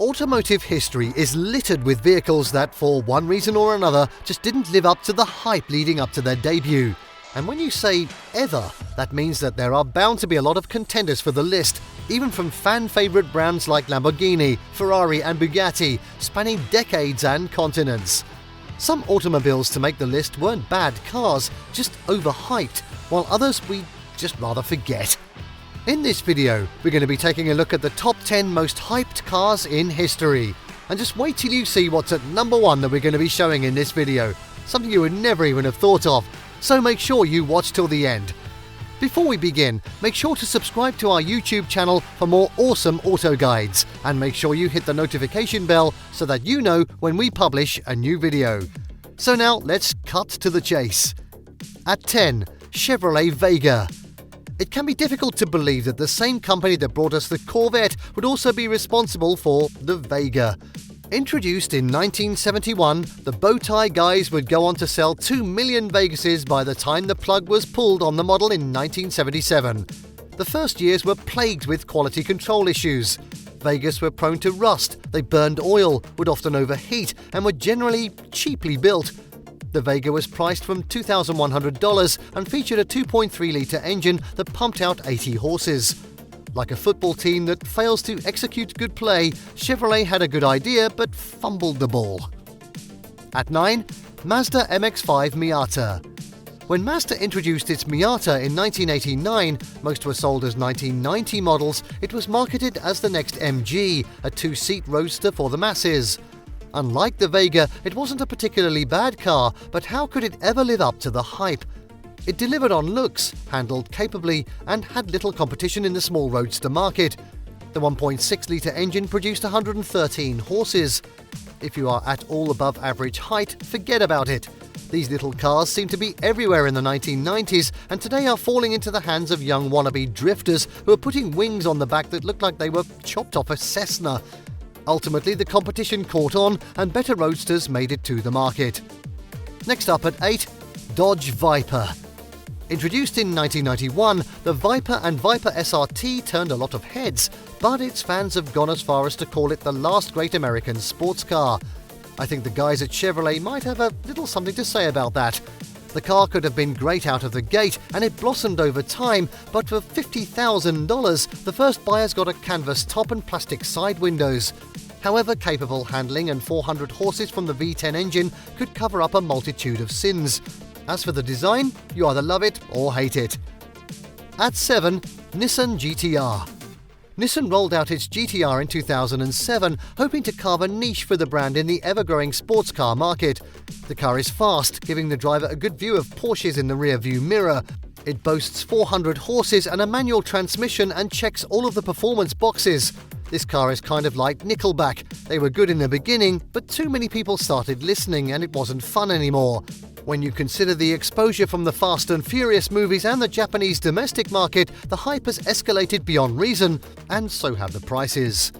Automotive history is littered with vehicles that, for one reason or another, just didn't live up to the hype leading up to their debut. And when you say ever, that means that there are bound to be a lot of contenders for the list, even from fan-favourite brands like Lamborghini, Ferrari and Bugatti, spanning decades and continents. Some automobiles to make the list weren't bad cars, just overhyped, while others we just rather forget. In this video, we're going to be taking a look at the top 10 most hyped cars in history. And just wait till you see what's at number 1 that we're going to be showing in this video. Something you would never even have thought of. So make sure you watch till the end. Before we begin, make sure to subscribe to our YouTube channel for more awesome auto guides. And make sure you hit the notification bell so that you know when we publish a new video. So now let's cut to the chase. At 10, Chevrolet Vega. It can be difficult to believe that the same company that brought us the Corvette would also be responsible for the Vega. Introduced in 1971, the Bowtie guys would go on to sell 2 million Vegases by the time the plug was pulled on the model in 1977. The first years were plagued with quality control issues. Vegas were prone to rust, they burned oil, would often overheat, and were generally cheaply built. The Vega was priced from $2,100 and featured a 2.3-litre engine that pumped out 80 horses. Like a football team that fails to execute good play, Chevrolet had a good idea but fumbled the ball. At 9, Mazda MX-5 Miata. When Mazda introduced its Miata in 1989, most were sold as 1990 models, it was marketed as the next MG, a two-seat roadster for the masses. Unlike the Vega, it wasn't a particularly bad car, but how could it ever live up to the hype? It delivered on looks, handled capably, and had little competition in the small roadster market. The 1.6-litre engine produced 113 horses. If you are at all above average height, forget about it. These little cars seemed to be everywhere in the 1990s, and today are falling into the hands of young wannabe drifters who are putting wings on the back that look like they were chopped off a Cessna. Ultimately, the competition caught on and better roadsters made it to the market. Next up at 8, Dodge Viper. Introduced in 1991, the Viper and Viper SRT turned a lot of heads, but its fans have gone as far as to call it the last great American sports car. I think the guys at Chevrolet might have a little something to say about that. The car could have been great out of the gate, and it blossomed over time, but for $50,000, the first buyers got a canvas top and plastic side windows. However, capable handling and 400 horses from the V10 engine could cover up a multitude of sins. As for the design, you either love it or hate it. At 7, Nissan GT-R. Nissan rolled out its GT-R in 2007, hoping to carve a niche for the brand in the ever-growing sports car market. The car is fast, giving the driver a good view of Porsches in the rear-view mirror. It boasts 400 horses and a manual transmission and checks all of the performance boxes. This car is kind of like Nickelback. They were good in the beginning, but too many people started listening and it wasn't fun anymore. When you consider the exposure from the Fast and Furious movies and the Japanese domestic market, the hype has escalated beyond reason, and so have the prices.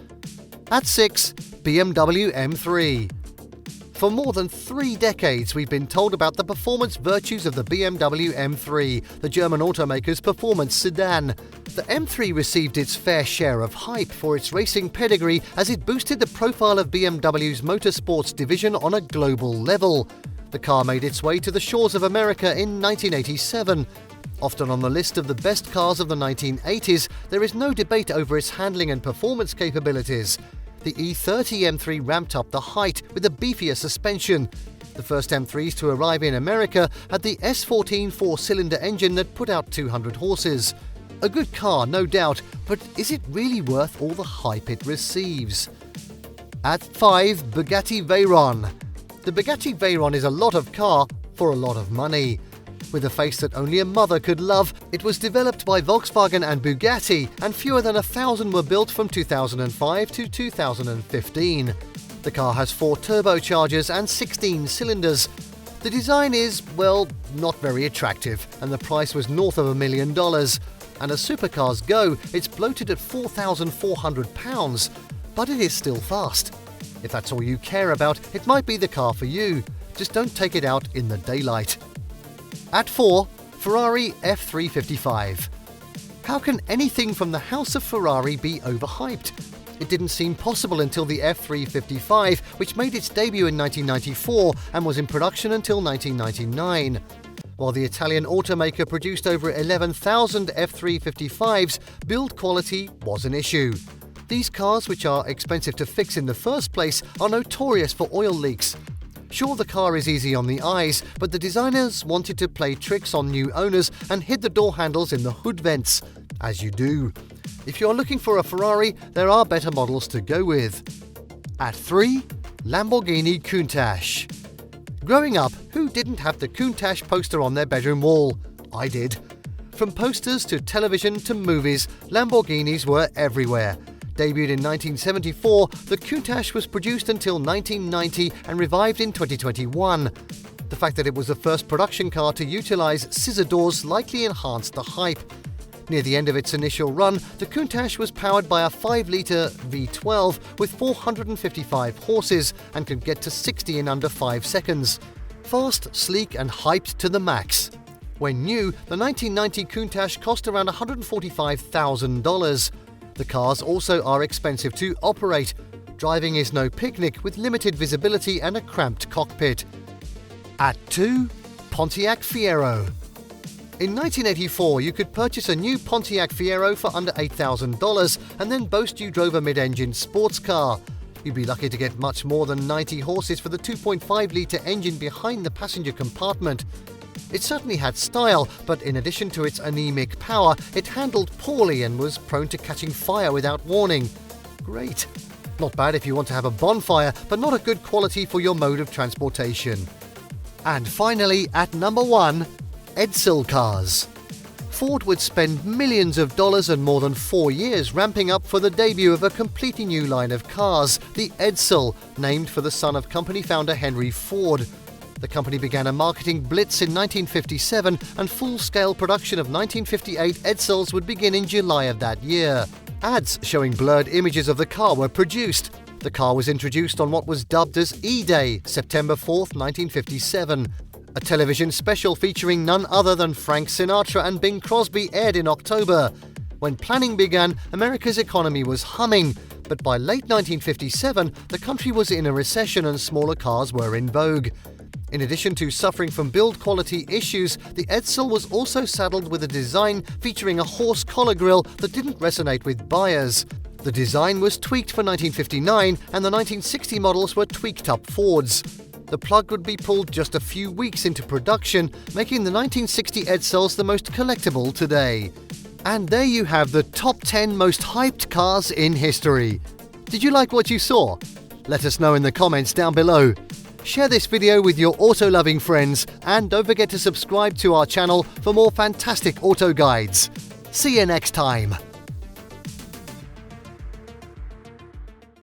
At 6, BMW M3. For more than 3 decades, we've been told about the performance virtues of the BMW M3, the German automaker's performance sedan. The M3 received its fair share of hype for its racing pedigree as it boosted the profile of BMW's motorsports division on a global level. The car made its way to the shores of America in 1987. Often on the list of the best cars of the 1980s, there is no debate over its handling and performance capabilities. The E30 M3 ramped up the height with a beefier suspension. The first M3s to arrive in America had the S14 4-cylinder engine that put out 200 horses. A good car, no doubt, but is it really worth all the hype it receives? At 5, Bugatti Veyron. The Bugatti Veyron is a lot of car for a lot of money. With a face that only a mother could love, it was developed by Volkswagen and Bugatti, and fewer than 1,000 were built from 2005 to 2015. The car has 4 turbochargers and 16 cylinders. The design is, well, not very attractive, and the price was north of $1 million. And as supercars go, it's bloated at £4,400, but it is still fast. If that's all you care about, it might be the car for you. Just don't take it out in the daylight. At 4, Ferrari F355. How can anything from the house of Ferrari be overhyped? It didn't seem possible until the F355, which made its debut in 1994 and was in production until 1999. While the Italian automaker produced over 11,000 F355s, build quality was an issue. These cars, which are expensive to fix in the first place, are notorious for oil leaks. Sure, the car is easy on the eyes, but the designers wanted to play tricks on new owners and hid the door handles in the hood vents, as you do. If you're looking for a Ferrari, there are better models to go with. At 3, Lamborghini Countach. Growing up, who didn't have the Countach poster on their bedroom wall? I did. From posters to television to movies, Lamborghinis were everywhere. Debuted in 1974, the Countach was produced until 1990 and revived in 2021. The fact that it was the first production car to utilize scissor doors likely enhanced the hype. Near the end of its initial run, the Countach was powered by a 5-litre V12 with 455 horses and could get to 60 in under 5 seconds. Fast, sleek and hyped to the max. When new, the 1990 Countach cost around $145,000. The cars also are expensive to operate. Driving is no picnic with limited visibility and a cramped cockpit. At 2, Pontiac Fiero. In 1984, you could purchase a new Pontiac Fiero for under $8,000 and then boast you drove a mid-engine sports car. You'd be lucky to get much more than 90 horses for the 2.5-litre engine behind the passenger compartment. It certainly had style, but in addition to its anemic power, it handled poorly and was prone to catching fire without warning. Great. Not bad if you want to have a bonfire, but not a good quality for your mode of transportation. And finally, at number 1, Edsel Cars. Ford would spend millions of dollars and more than 4 years ramping up for the debut of a completely new line of cars, the Edsel, named for the son of company founder Henry Ford. The company began a marketing blitz in 1957 and full-scale production of 1958 Edsels would begin in July of that year. Ads showing blurred images of the car were produced. The car was introduced on what was dubbed as E-Day, September 4th, 1957. A television special featuring none other than Frank Sinatra and Bing Crosby aired in October. When planning began, America's economy was humming, but by late 1957, the country was in a recession and smaller cars were in vogue. In addition to suffering from build quality issues, the Edsel was also saddled with a design featuring a horse collar grille that didn't resonate with buyers. The design was tweaked for 1959 and the 1960 models were tweaked-up Fords. The plug would be pulled just a few weeks into production, making the 1960 Edsels the most collectible today. And there you have the top 10 most hyped cars in history. Did you like what you saw? Let us know in the comments down below. Share this video with your auto-loving friends and don't forget to subscribe to our channel for more fantastic auto guides. See you next time.